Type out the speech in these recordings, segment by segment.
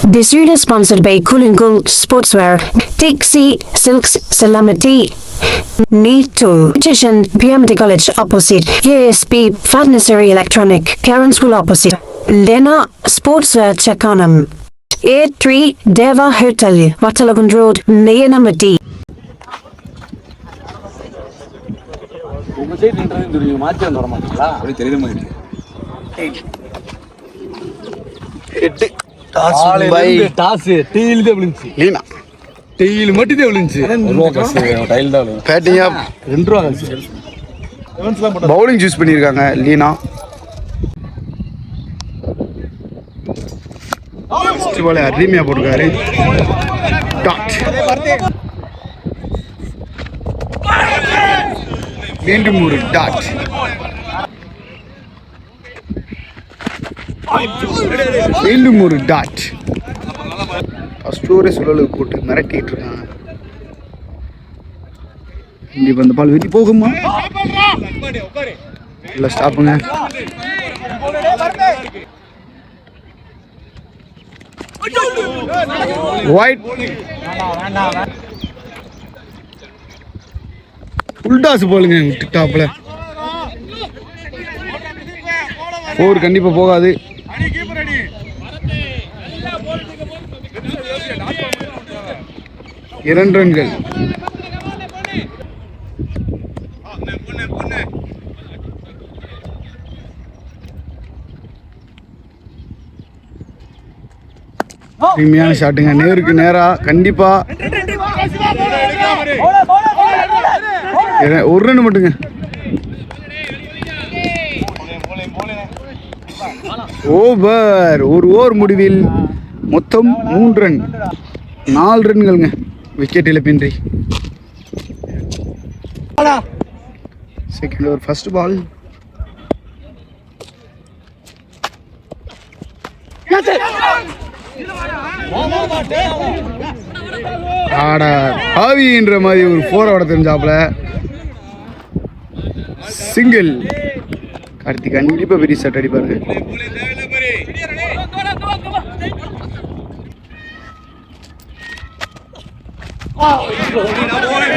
This video is sponsored by Cool and Cool Sportswear, Dixie Silks Salamati, Neato, Magician, PMT College opposite, ASP, Fatnessary Electronic, Karen School opposite, Lena Sportswear Chakanam, A3 Deva Hotel, Watalagan Road, Nayanamati. உங்க side interview தெரியுங்க மாத்தி வந்து வர மாட்டீங்களா அப்படி தெரியல மாதிரி 8 toss by toss deal தான் விழுந்துச்சு லீனா டீல் மட்டும் தான் விழுந்துச்சு டைல் தான் விழுந்துச்சு பேட்டிங்கா 2 ரூபா காசு எவன்ஸ்லாம் போட்டா பவுலிங் சூஸ் பண்ணிருக்காங்க லீனா ஃபர்ஸ்ட் பால் அருமையா போட்டுருக்காரு டாட் மீண்டும் ஒரு டாட் மீண்டும் ஒரு டாட் ஃபர்ஸ்ட் ஓவரே சுழலுக்கு போட்டு மிரட்டிட்டு இருக்காங்க கண்டிப்பா அந்த பால் வெளியே போகுமா இல்லை ஸ்டாப்புங்க ஒயிட் ஃபுல் டாஸ் போலுங்க டாப்ல 4 கண்டிப்பா போகாது இரண்டு ரன்கள் அருமையான ஷாட்டுங்க நேருக்கு நேரா கண்டிப்பா ஒரு ரன் மட்டுங்க ஓவர் ஒரு ஓவர் முடிவில் மொத்தம் 3 ரன் 4 ரன்கள்ங்க விக்கெட் இழப்பின்றி செகண்ட் ஓவர் ஃபர்ஸ்ட் பால் ஆவின்ற மாதிரி ஒரு 4 ஓட தெரிஞ்சாப்ல சிங்கிள் கார்த்திக் கண்டிப்பா பெரிய ஷாட் அடிப்பாரு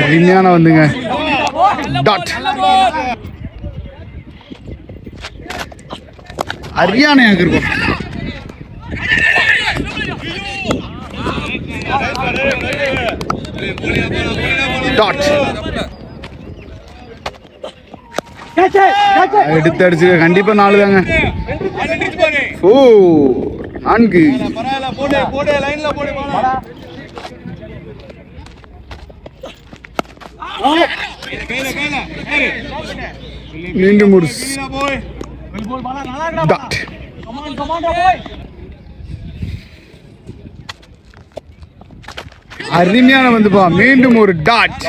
அருமையான வந்துங்க டாட் அரியானையாக இருக்கும் டாட் எடுத்து அடிச்சு கண்டிப்பா 4 தாங்க 4 மீண்டும் ஒரு டாட் அருமையான வந்துப்பா மீண்டும் ஒரு டாட்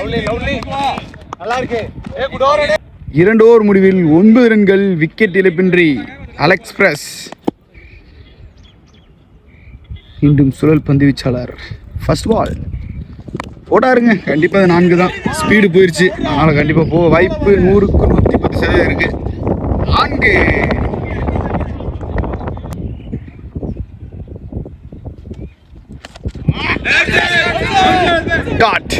2 ஓவர் முடிவில் 9 ரன்கள் விக்கெட் இழப்பின்றி அலெக்ஸ் பிரஸ் மீண்டும் சுழல் பந்து வீச்சாளர் ஃபர்ஸ்ட் பால் போட்டாருங்க கண்டிப்பா 4 தான் ஸ்பீடு போயிருச்சு அதனால கண்டிப்பா போக வாய்ப்பு 100க்கு 110% இருக்கு 4 டாட்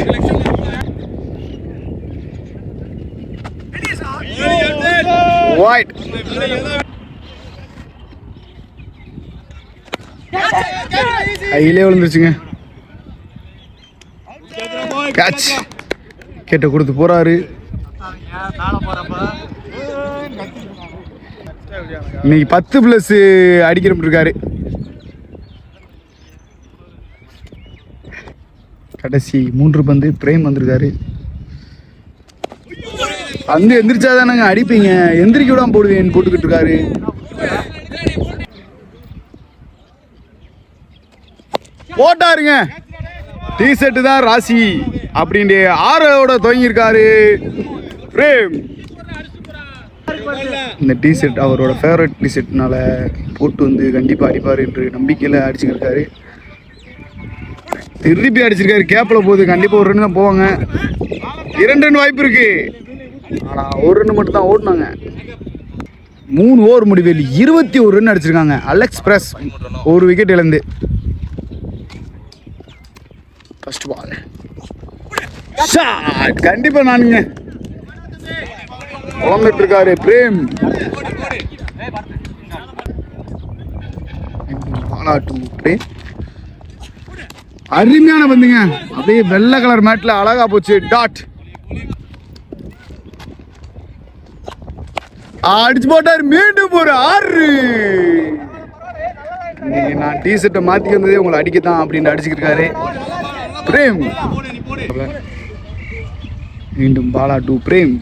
ஒயிட் கையிலே விழுந்துருச்சுங்க கேட்ச் கேட்ட கொடுத்து போறாரு இன்னைக்கு 10+ அடிக்கிற இருக்காரு கடைசி 3 பந்து பிரேம் வந்திருக்காரு அங்க எந்திரிச்சாதானங்க அடிப்பீங்க எந்திரிக்க விடாம போடுவேன் போட்டுக்கிட்டு இருக்காரு போட்டாருங்க டி ஷர்ட் தான் ராசி அப்படின்ட்டு 6ஓட துவங்கியிருக்காரு பிரேம் இந்த டி ஷர்ட் அவரோட ஃபேவரட் டி ஷர்ட்னால போட்டு வந்து கண்டிப்பாக அடிப்பார் என்று நம்பிக்கையில் அடிச்சுக்கிருக்காரு திருப்பி அடிச்சிருக்காரு கேப்பில் போகுது கண்டிப்பாக 1 ரன் தான் போவாங்க 2 ரன் வாய்ப்பு இருக்கு ஆனால் 1 ரன் மட்டும் தான் ஓடினாங்க 3 ஓவர் முடிவில் 21 ரன் அடிச்சிருக்காங்க அலெக்ஸ் பிரஸ் 1 விக்கெட் இழந்து ஃபர்ஸ்ட் பால் ஷாட். கண்டிப்பா நானுங்க குழம்பிட்டு இருக்காரு பிரேம். பிரேம் அருமையான பந்துங்க. அப்படியே வெள்ளை கலர் மேட்ல அழகா போச்சு. டாட் அடிச்சு போட்டார். மீண்டும் ஒரு 6. நான் டி ஷர்ட்டை மாத்தி வந்ததே உங்களை அடிக்கத்தான் அப்படின்னு அடிச்சுக்கிட்டு இருக்காரு பிரேம். மீண்டும் பாலா டு பிரேம்.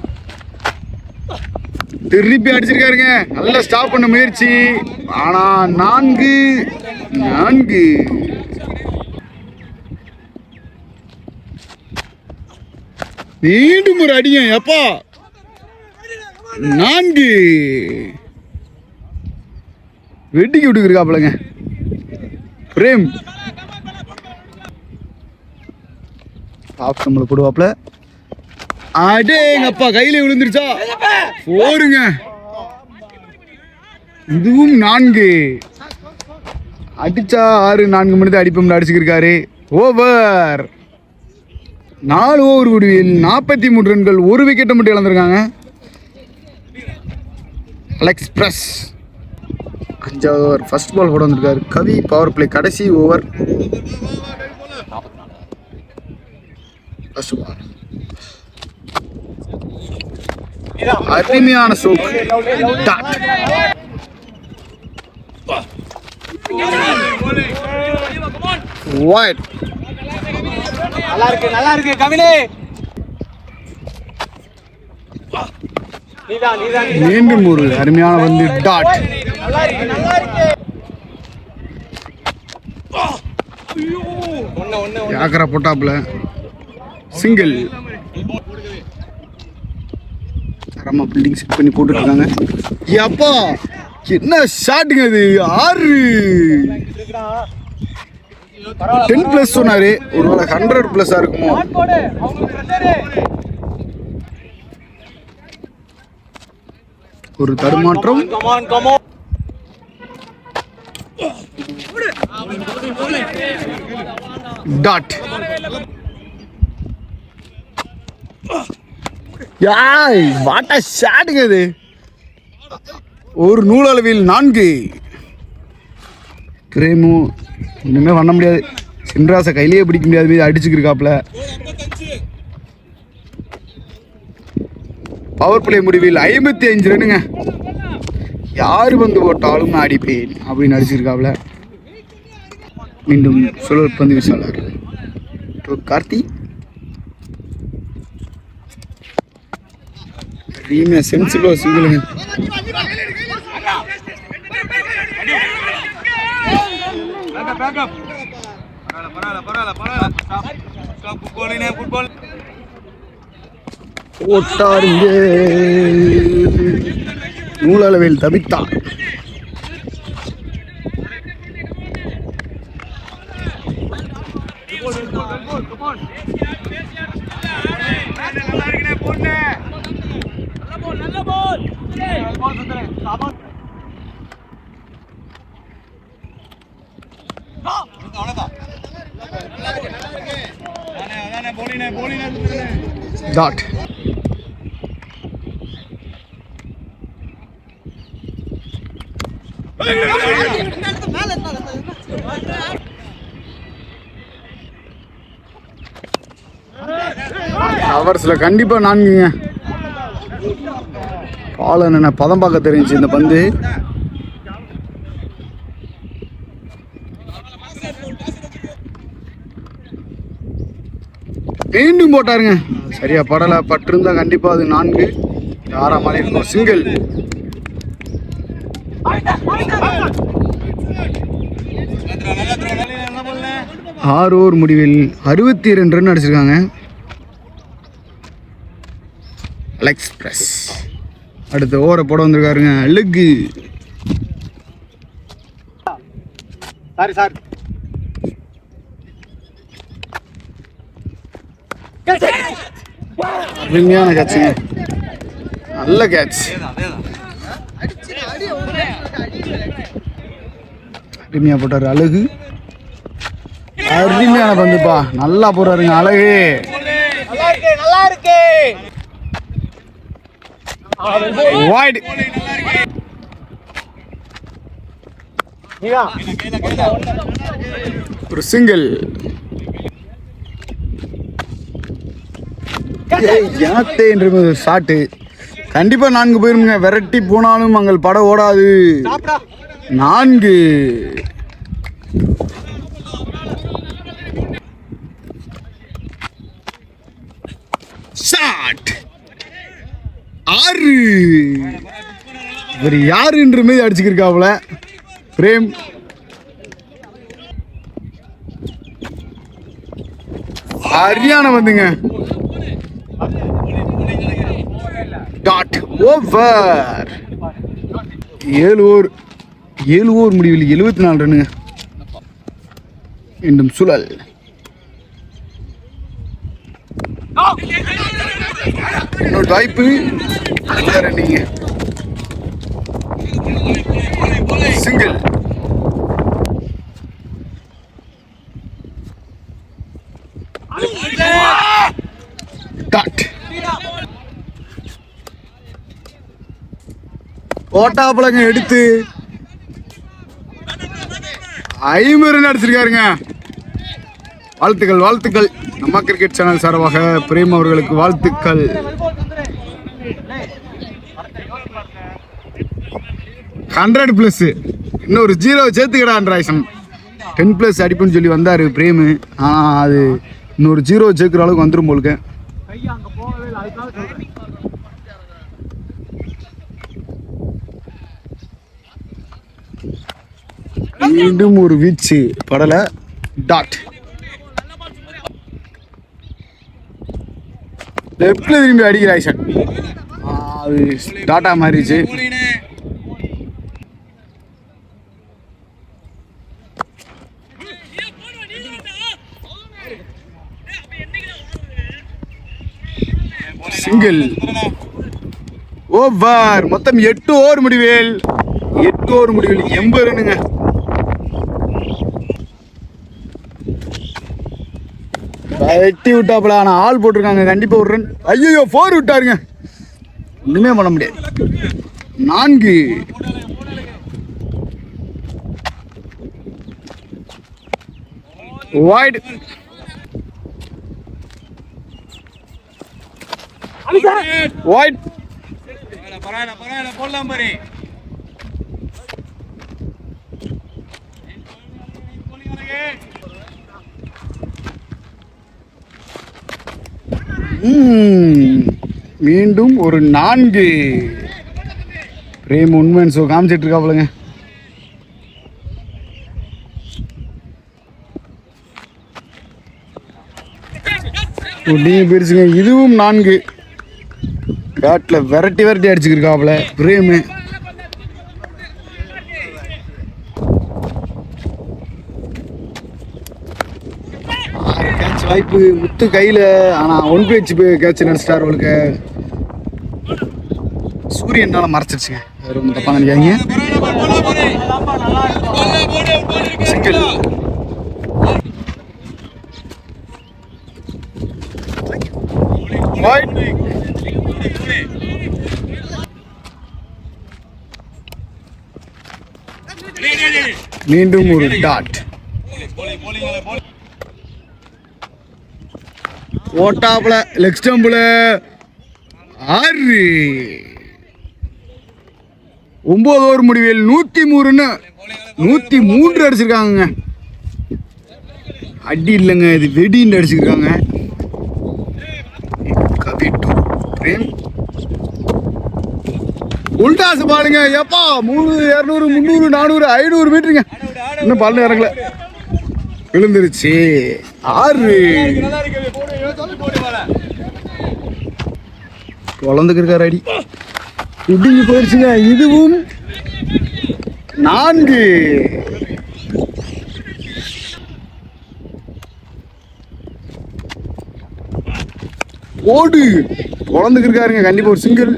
திருப்பி அடிச்சிருக்காருங்க. நல்லா ஸ்டாப் பண்ண முயற்சி. ஆனா 4. மீண்டும் ஒரு அடிங்க. எப்பா 4 வெட்டிக்கு விட்டுக்கிருக்காப்லங்க பிரேம். ஆஃப் நம்மளை போடுவாப்ல. அடே எங்கப்பா கையில விழுந்துருச்சா. போருங்க. இதுவும் 4 அடிச்சா 6 4 மணி தான் அடிப்போம்னு அடிச்சுக்கிருக்காரு. ஓவர். 4 ஓவர் முடிவில் 43 ரன்கள். 1 விக்கெட்டை மட்டும் இழந்திருக்காங்க. அலெக்ஸ் பிரஸ் 5வது ஓவர் ஃபர்ஸ்ட் பால் போட வந்திருக்காரு கவி. பவர் பிளே கடைசி ஓவர். ஃபர்ஸ்ட் பால் அருமையான சோக். வைட். நல்லா இருக்கு கவினே. மீண்டும் ஒரு அருமையான வந்து டாட். யாக்கரா போட்டாப்ல சிங்கிள். தரமா பில்டிங் செட் பண்ணி போட்டுட்டு இருக்காங்க. எப்பா என்ன ஷாட்டுங்க அது. 6 10+ சொன்னாரு. ஒருவேளை 100+ இருக்குமோ. ஒரு தடுமாற்றம். டாட். யாய் வாட்ட ஷாட்டுங்க அது. ஒரு நூலளவில் 4. பிரேமு இன்னுமே பண்ண முடியாது. சின்ராசை கையிலேயே பிடிக்க முடியாது. மீது அடிச்சுக்கிருக்காப்ல. பவர் பிளே முடிவில் 55 ரன்னுங்க. யாரு வந்து போட்டாலும் நான் அடிப்பேன் அப்படின்னு அடிச்சிருக்காப்ல. மீண்டும் சுழல் பந்து வீச்சாளர் கார்த்தி. ரீமே சென்சிபிளா சிங்கிளுங்க. ஓட்டாருங்க. நூலளவில் தவித்தார். டாட். ஹவர்ஸ்ல கண்டிப்பா 4ங்க. பால் என்ன பதம் பார்க்க தெரிஞ்சு இந்த பந்து. மீண்டும் போட்டாருங்க. சரியா படலை. பட்டிருந்தா கண்டிப்பா அது 4. 6ஆம் மாதிரி இருக்கும். சிங்கிள். ஆறு ஓவர் முடிவில் 62 ரன் அடிச்சிருக்காங்க. அலெக்ஸ் பிரஸ் அடுத்த ஓவரை போட வந்திருக்காருங்க. அழகு. Sorry sir. அருமையான கேட்சுங்க. நல்ல கேட்ச். அருமையா போட்டாரு. அழகு. அருமையான பந்துப்பா, நல்லா போறாருங்க, அழகு. நல்லா இருக்கு வைட். ஒரு சிங்கிள். எனத்தே என்று ஷாட்டு கண்டிப்பா 4 போயிருங்க. விரட்டி போனாலும் அங்கள் படம் ஓடாது. 4 ஷாட். 6. இவர் யாருன்ற மாதிரி அடிச்சுக்கிருக்காப்புல பிரேம். சரியான வந்துங்க. Dot over. 7 ஓவர் முடிவில் 74 ரன்னுங்க. மீண்டும் சுழல். இன்னொரு வாய்ப்பு. ரன்னிங்க. சிங்கிள். டாட். ஓட்டாப்பழங்க எடுத்து 50 ரன் அடிச்சிருக்காருங்க. வாழ்த்துக்கள். நம்ம கிரிக்கெட் சேனல் சார்பாக பிரேம் அவர்களுக்கு வாழ்த்துக்கள். 100+. இன்னொரு 0 சேர்த்துக்கடான்றாய்சன். 10+ அடிப்புன்னு சொல்லி வந்தார் பிரேமு. ஆனால் அது இன்னொரு 0 சேர்க்குற அளவுக்கு வந்துடும் போலுக்க. மீண்டும் ஒரு வீச்சு படலை. டாட். லெஃப்ட்ல திரும்பி அடிக்கிறாய் சார். அது டாட்டா மாறிடுச்சு. சிங்கிள். ஓவர். மொத்தம் 8 ஓவர் முடிவில் 80 ரன்னுங்க. வெட்டி விட்டாப்புல. ஆனால் ஆள் போட்டிருக்காங்க, கண்டிப்பாக ஒரு ரன். ஐயோ 4 விட்டாருங்க, ஒன்றுமே பண்ண முடியாது. 4. வைட். வைட். போடலாம் பாரு. மீண்டும் ஒரு 4. பிரேம் உண்மைன்னு காமிச்சிட்டு இருக்காப்புலங்க. பிரிச்சுங்க. இதுவும் 4. பேட்டில் விரட்டி அடிச்சுக்கிருக்காப்புல பிரேமு. வாய்ப்பு முத்து கையில். ஆனால் 1 pitch கேட்ச் நினைச்சிட்டார். அவளுக்கு சூரியனால மறைச்சிருச்சுங்க. ரொம்ப தப்பாக நினைக்காதீங்க. சிங்கிள். மீண்டும் ஒரு டாட். ஓட்டாப்புல லெக் ஸ்டம்புல 6. 9 ஓவர் முடிவில் 103 அடிச்சிருக்காங்க. அடி இல்லைங்க, இது வெடின்னு அடிச்சிருக்காங்க. பிரேம் உல்டாஸ் பாருங்க. எப்பா 300, 200, 300, 400, 500 மீட்டருங்க. இன்னும் பல்ல இறங்கல, விழுந்துருச்சு. 6. குழந்துக்கிருக்காரு. அடி குடிங்கி போயிடுச்சுங்க. இதுவும் 4. ஓடு குழந்துக்கிருக்காருங்க. கண்டிப்பா ஒரு சிங்கிள்.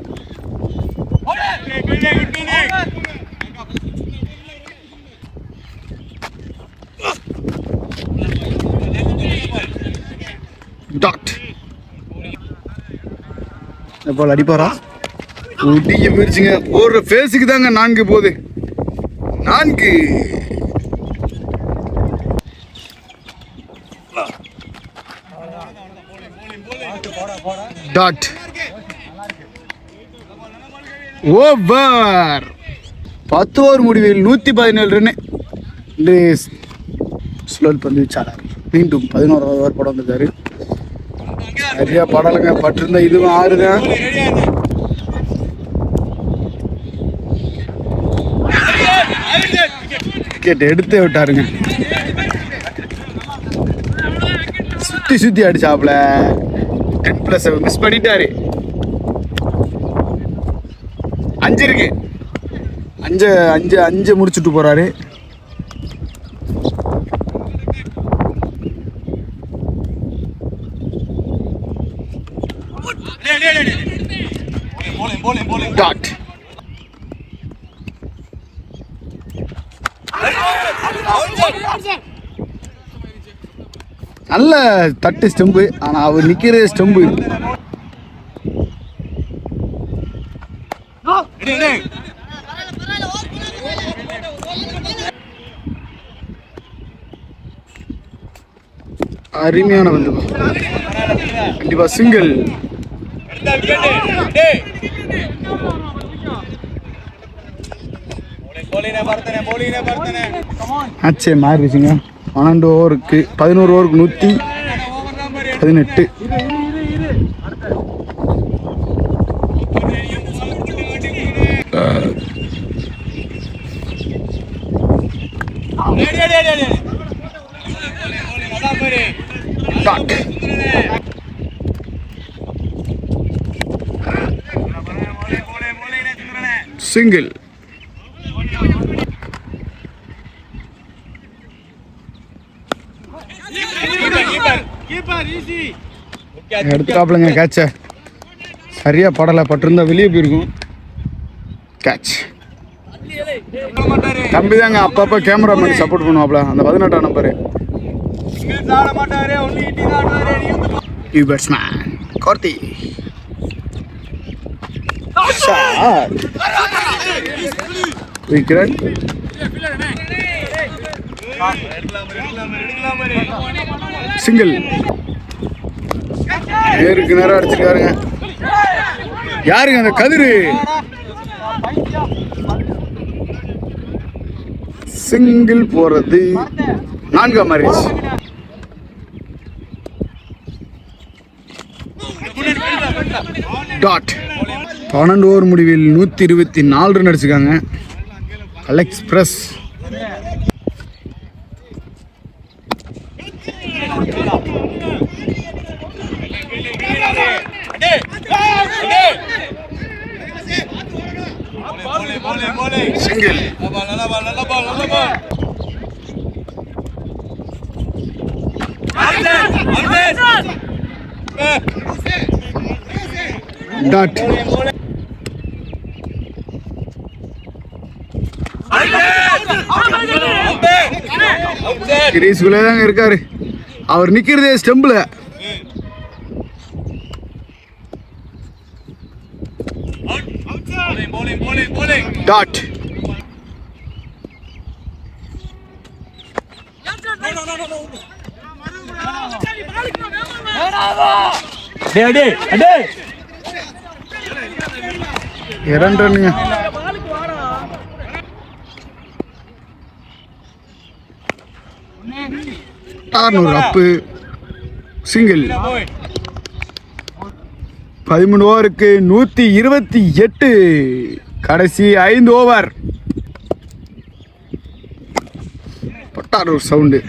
டாட். எப்போ அடிப்பாரா? ஒட்டிக்க போயிருச்சுங்க. போடுற ஃபேஸுக்கு தாங்க 4 போகுது. 4 டாட். ஓவர். 10 ஓவர் முடிவில் 117 ரன். ஸ்லோல் பந்து வீச்சாளர் மீண்டும் 11வது ஓவர் படம் வந்திருக்காரு. சரியா படலைங்க. பட்டிருந்தா இதுவும் 6 தான். விக்கெட் எடுத்தே விட்டாருங்க. சுத்தி அடிச்சாப்ல. 10+ மிஸ் பண்ணிட்டாரு. 5 இருக்கு. 5 முடிச்சுட்டு போறாரு. டாட். நல்ல தட்டு ஸ்டெம்பு. ஆனா அவர் நிக்கிற ஸ்டெம்பு. அருமையான வந்து கண்டிப்பா சிங்கிள். ஆச்சே மாறிடுச்சுங்க. 12 ஓவருக்கு 11 ஓவருக்கு 118. சிங்கிள். எடுத்தாப்லங்க கேட்ச. சரியா படலை. பட்டிருந்தா வெளியே போயிருக்கும். கேட்ச். தம்பி தாங்க அப்பப்போ கேமராமேன் சப்போர்ட் பண்ணுவாப்ல. அந்த 18ஆம் number batsman Karthi. Wicket. Single. நேருக்கு நேரம் அடிச்சிருக்காருங்க. யாருங்க அந்த கதிரு? சிங்கிள் போறது 4 மாறிடுச்சு. டாட். 12 ஓவர் முடிவில் 124 ரன் அடிச்சிருக்காங்க. Alex press. சிங்கிள். டாட். கிரீஸ்குள்ளே தாங்க இருக்காரு. அவர் நிக்கிறதே ஸ்டெம்பில். டாட். இரண்டு ரன்னுங்க. அப்பு சிங்கிள். 13 ஓவருக்கு 128. கடைசி 5 ஓவர். பட்டார் ஒரு சவுண்டு.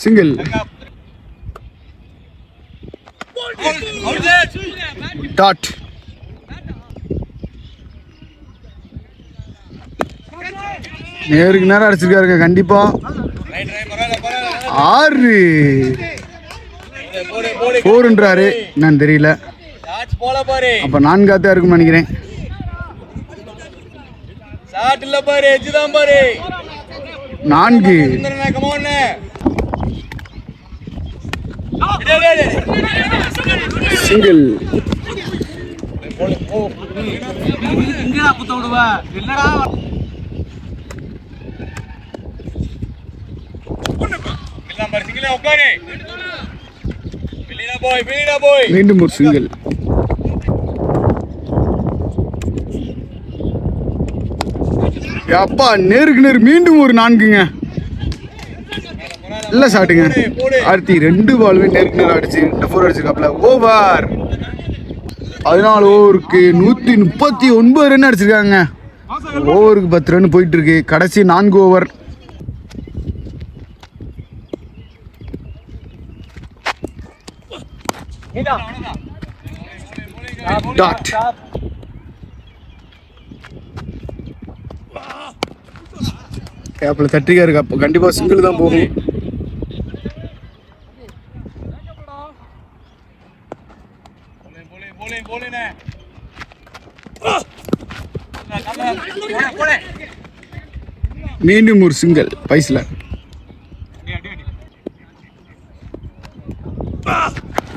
சிங்கிள். டாட். நேருக்கு நேரம் அடிச்சிருக்காருங்க. கண்டிப்பா 6 4ன்றாரு. என்னன்னு தெரியல. அப்ப 4 இருக்குன்னு நினைக்கிறேன். 4. சிங்கிள். இங்கடா குத்த விடுவா என்னடா நம்பர் சிங்கிளா உட்காரு வெளியில போய் மீண்டும் ஒரு சிங்கிள். அப்பா நேருக்கு நேர் மீண்டும் ஒரு 4ங்க. இல்ல ஷாட்டுங்க. ஆர்த்தி 2 பாலுமே நேருக்கு நேர் அடிச்சு 4 அடிச்சிருக்காப்ல. ஓவர். 14 ஓவருக்கு 139 ரன் அடிச்சிருக்காங்க. ஓவருக்கு 10 ரன் போயிட்டு இருக்கு. கடைசி 4 ஓவர். டாட். கேப்ல தட்டிக்கா இருக்கு. அப்போ கண்டிப்பா சிங்கிள் தான் போகும். மீண்டும் ஒரு சிங்கிள் பைஸ்ல.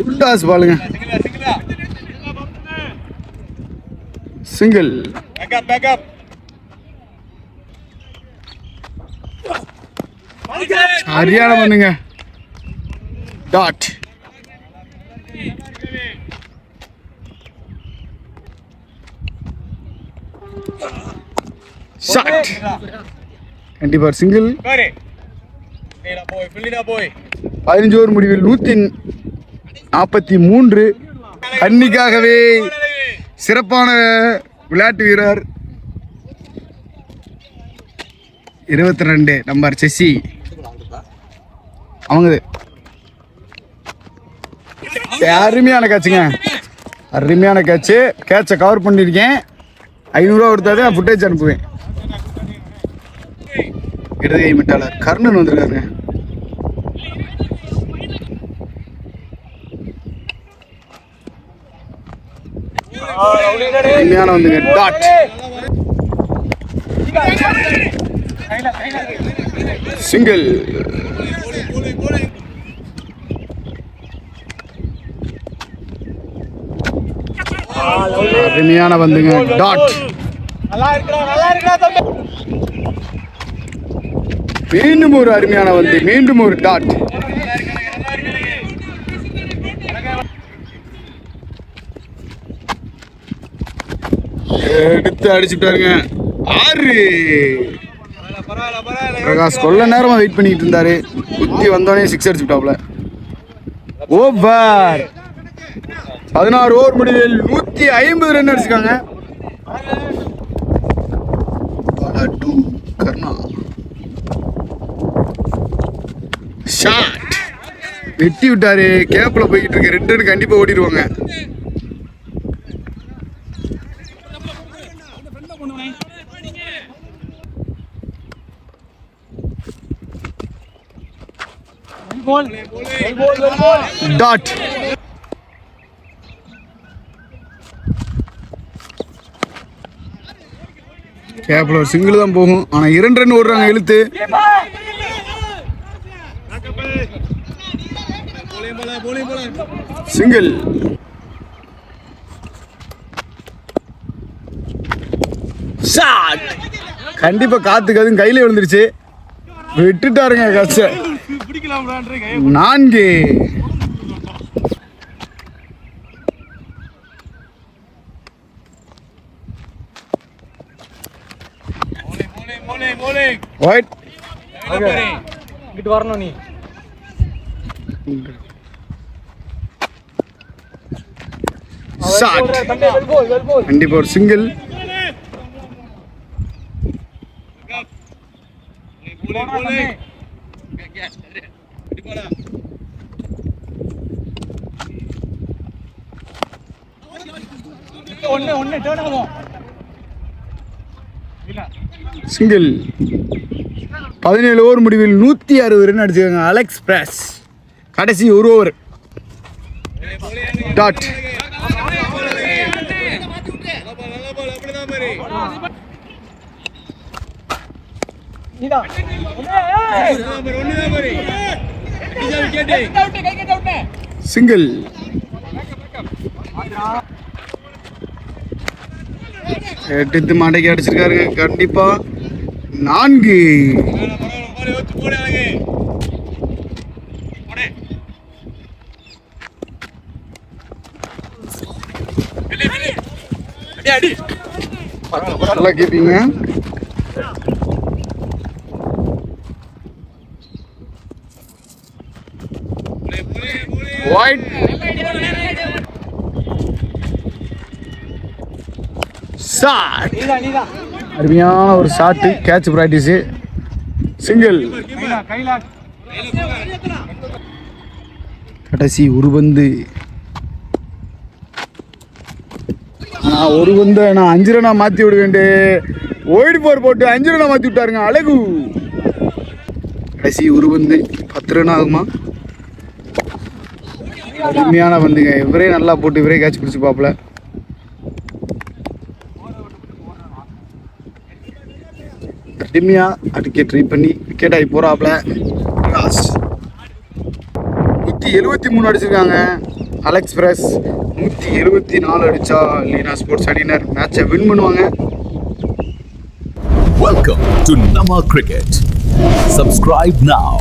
உண்டாஸ் பாலுங்க. சிங்கிள். சரியான பண்ணுங்க. டாட். ஷாட். கண்டிப்பா சிங்கிள். 15 ஓவர் முடிவில் 143. கன்னிக்காகவே சிறப்பான விளையாட்டு வீரர் 22 நம்பர் செஸ்ஸி அவங்க. அருமையான கேட்சுங்க. அருமையான கேட்சு. கேட்சை கவர் பண்ணியிருக்கேன். 500 ரூபா கொடுத்தாதே நான் ஃபுட்டேஜ் அனுப்புவேன். இடதுகை மிட்டாளர் கர்ணன் வந்திருக்காருங்க. அருமையான வந்துங்க. டாட். சிங்கிள். அருமையான வந்துங்க. டாட். மீண்டும் ஒரு அருமையான வந்து. மீண்டும் ஒரு டாட். எடுத்து அடிச்சுட்டாருங்க. 6. பிரகாஷ் கொல்ல நேரமா வெயிட் பண்ணிட்டு இருந்தாரு. குத்தி வந்தோடனே 6 அடிச்சுட்டாப்ல. ஓவர். 16 ஓவர் முடிவில் 150 ரன் அடிச்சிருக்காங்க. கர்ணா. ஷாட். வெட்டி விட்டாரு. கேப்ல போய்கிட்டு இருக்கு. 2 ரன் கண்டிப்பா ஓடிடுவாங்க. டாட். கேப்ல ஒரு சிங்கிள் தான் போகும். ஆனா 2 ரன் ஓடுறாங்க இழுத்து. சிங்கிள். ஷாட். கண்டிப்பா காத்துக்கு அதுவும் கையில விழுந்துருச்சு. விட்டுட்டாருங்க கச்ச. 4. ஒயிட். இங்கிட்டு வரணும் நீ. ஷாட். கண்டிப்பா ஒரு சிங்கிள். சிங்கிள். 17 ஓவர் முடிவில் 160 ரன் அடிச்சிருக்காங்க அலெக்ஸ் பிரஸ். கடைசி 1 ஓவர். டாட். சிங்கிள். எட்டு மடைக்கு அடிச்சிருக்காருங்க கண்டிப்பா. 4. நல்லா கேப்பீங்க. White. Shot. அருமையான ஒரு ஷாட்டு. Catch practice. சிங்கிள். கடைசி ஒரு பந்து. ஒரு பந்து நான் 5 ரன்னா மாற்றி விடுவேண்டு. ஒயிட் போர் போட்டு 5 ரன்னா மாற்றி விட்டாருங்க அழகு. கடைசி ஒரு பந்து 10 ரன் ஆகுமா? அருமையான பந்துங்க. இவரே நல்லா போட்டு இவரே கேட்ச் பிடிச்சி பார்ப்பல. கடுமையாக அடிக்க ட்ரை பண்ணி விக்கெட் ஆகி போகிறாப்புல. 173 அடிச்சிருக்காங்க அலெக்ஸ் பிரஸ். 174 அடித்தா லீனா ஸ்போர்ட்ஸ் அணியினர் மேட்சை வின் பண்ணுவாங்க. Welcome to Nama Cricket. Subscribe now.